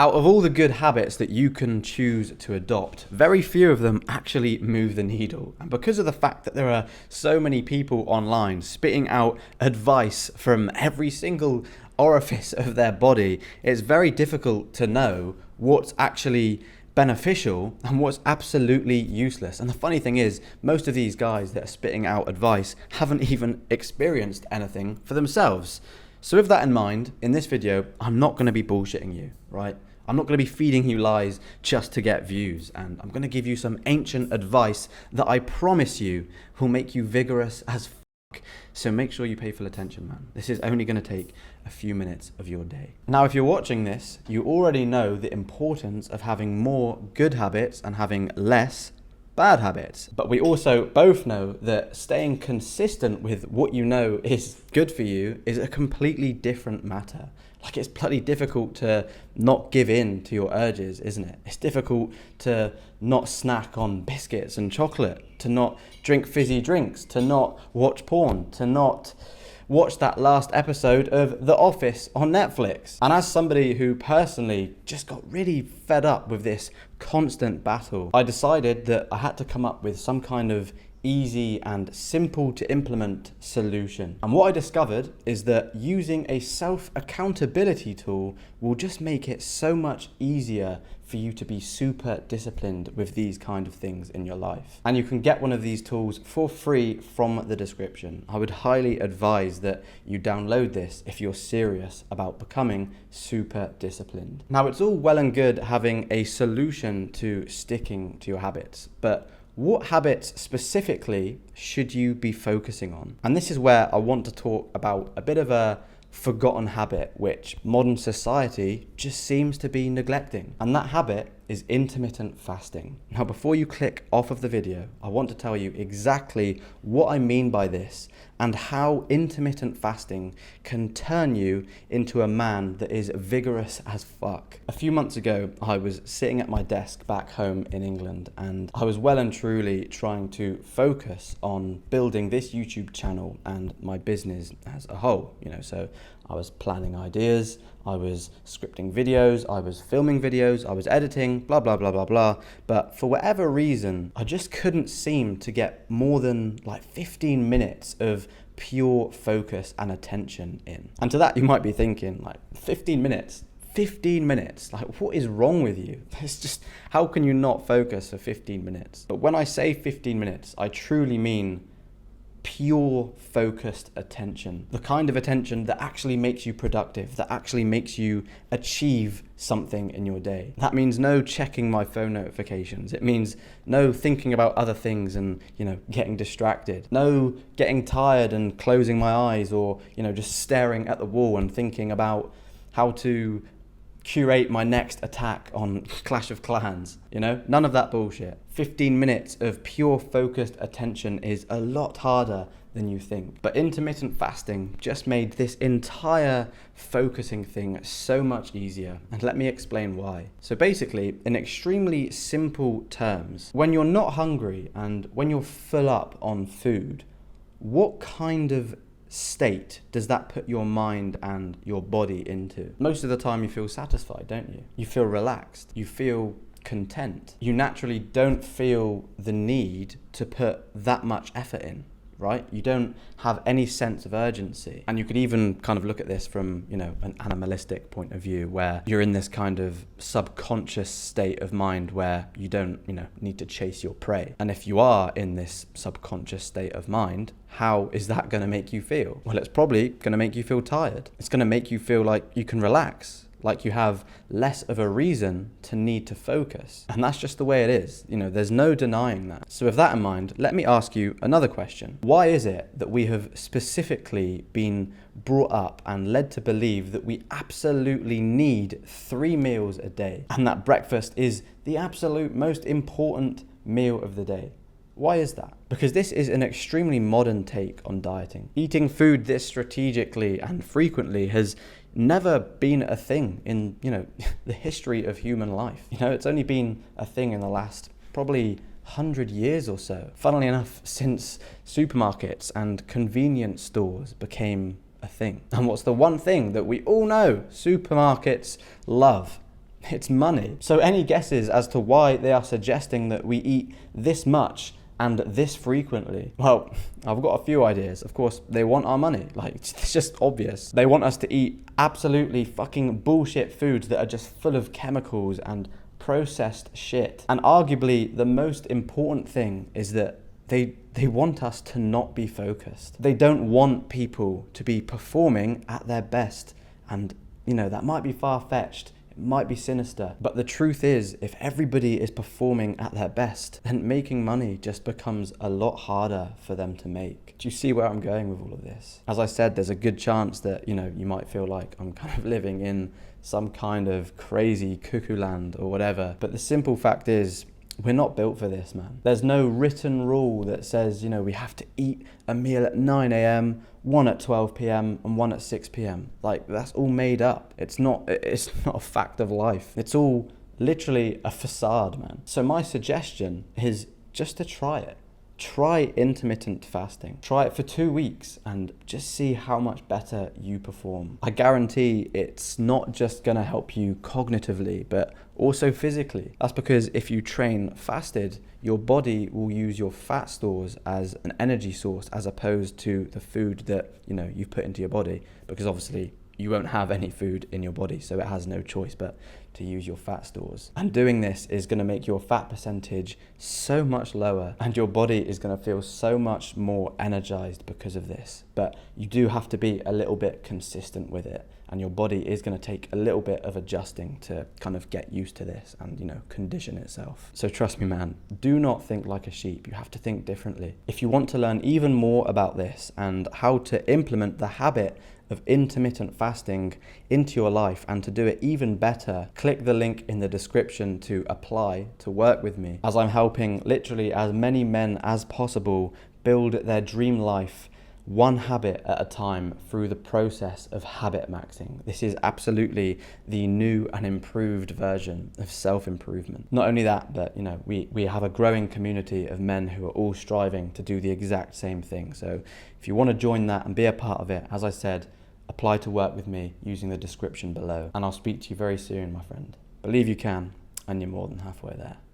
Out of all the good habits that you can choose to adopt, very few of them actually move the needle. And because of the fact that there are so many people online spitting out advice from every single orifice of their body, it's very difficult to know what's actually beneficial and what's absolutely useless. And the funny thing is, most of these guys that are spitting out advice haven't even experienced anything for themselves. So with that in mind, in this video, I'm not going to be bullshitting you, right? I'm not going to be feeding you lies just to get views. And I'm going to give you some ancient advice that I promise you will make you vigorous as fuck. So make sure you pay full attention, man. This is only going to take a few minutes of your day. Now, if you're watching this, you already know the importance of having more good habits and having less bad habits. But we also both know that staying consistent with what you know is good for you is a completely different matter. Like, it's bloody difficult to not give in to your urges, isn't it? It's difficult to not snack on biscuits and chocolate, to not drink fizzy drinks, to not watch porn, to not watch that last episode of The Office on Netflix. And as somebody who personally just got really fed up with this constant battle, I decided that I had to come up with some kind of easy and simple to implement solution. And what I discovered is that using a self-accountability tool will just make it so much easier for you to be super disciplined with these kind of things in your life. And you can get one of these tools for free from the description. I would highly advise that you download this if you're serious about becoming super disciplined. Now, it's all well and good having a solution to sticking to your habits, but what habits specifically should you be focusing on? And this is where I want to talk about a bit of a forgotten habit which modern society just seems to be neglecting. And that habit is intermittent fasting. Now, before you click off of the video, I want to tell you exactly what I mean by this and how intermittent fasting can turn you into a man that is vigorous as fuck. A few months ago, I was sitting at my desk back home in England, and I was well and truly trying to focus on building this YouTube channel and my business as a whole, so I was planning ideas, I was scripting videos, I was filming videos, I was editing, blah, blah, blah, blah, blah. But for whatever reason, I just couldn't seem to get more than like 15 minutes of pure focus and attention in. And to that, you might be thinking, like, 15 minutes? 15 minutes? Like, what is wrong with you? It's just, how can you not focus for 15 minutes? But when I say 15 minutes, I truly mean pure focused attention, the kind of attention that actually makes you productive, that actually makes you achieve something in your day. That means no checking my phone notifications. It means no thinking about other things and, getting distracted. No getting tired and closing my eyes, or, just staring at the wall and thinking about how to curate my next attack on Clash of Clans. None of that bullshit. 15 minutes of pure focused attention is a lot harder than you think. But intermittent fasting just made this entire focusing thing so much easier. And let me explain why. So basically, in extremely simple terms, when you're not hungry and when you're full up on food, what kind of state does that put your mind and your body into? Most of the time you feel satisfied, don't you? You feel relaxed. You feel content. You naturally don't feel the need to put that much effort in, right? You don't have any sense of urgency. And you could even kind of look at this from, an animalistic point of view, where you're in this kind of subconscious state of mind where you don't, need to chase your prey. And if you are in this subconscious state of mind, how is that going to make you feel? Well, it's probably going to make you feel tired. It's going to make you feel like you can relax, like you have less of a reason to need to focus. And that's just the way it is. There's no denying that. So with that in mind, let me ask you another question. Why is it that we have specifically been brought up and led to believe that we absolutely need 3 meals a day, and that breakfast is the absolute most important meal of the day? Why is that? Because this is an extremely modern take on dieting. Eating food this strategically and frequently has never been a thing in, the history of human life. It's only been a thing in the last probably 100 years or so. Funnily enough, since supermarkets and convenience stores became a thing. And what's the one thing that we all know supermarkets love? It's money. So any guesses as to why they are suggesting that we eat this much and this frequently? Well, I've got a few ideas. Of course, they want our money. Like, it's just obvious. They want us to eat absolutely fucking bullshit foods that are just full of chemicals and processed shit. And arguably, the most important thing is that they want us to not be focused. They don't want people to be performing at their best. And, you know, that might be far-fetched. It might be sinister. But the truth is, if everybody is performing at their best, then making money just becomes a lot harder for them to make. Do you see where I'm going with all of this? As I said, there's a good chance that, you know, you might feel like I'm kind of living in some kind of crazy cuckoo land or whatever. But the simple fact is, we're not built for this, man. There's no written rule that says, you know, we have to eat a meal at 9 a.m., one at 12 p.m. and one at 6 p.m. Like, that's all made up. It's not a fact of life. It's all literally a facade, man. So my suggestion is just to try it. Try intermittent fasting. Try it for 2 weeks and just see how much better you perform. I guarantee it's not just gonna help you cognitively, but also physically. That's because if you train fasted, your body will use your fat stores as an energy source as opposed to the food that, you know, you've put into your body, because obviously you won't have any food in your body, so it has no choice but to use your fat stores. And doing this is going to make your fat percentage so much lower, and your body is going to feel so much more energized because of this. But you do have to be a little bit consistent with it, and your body is going to take a little bit of adjusting to kind of get used to this and, you know, condition itself. So trust me, man, do not think like a sheep. You have to think differently. If you want to learn even more about this and how to implement the habit of intermittent fasting into your life and to do it even better, click the link in the description to apply to work with me, as I'm helping literally as many men as possible build their dream life one habit at a time through the process of habit maxing. This is absolutely the new and improved version of self-improvement. Not only that, but, you know, we have a growing community of men who are all striving to do the exact same thing. So if you want to join that and be a part of it, as I said, apply to work with me using the description below. And I'll speak to you very soon, my friend. Believe you can, and you're more than halfway there.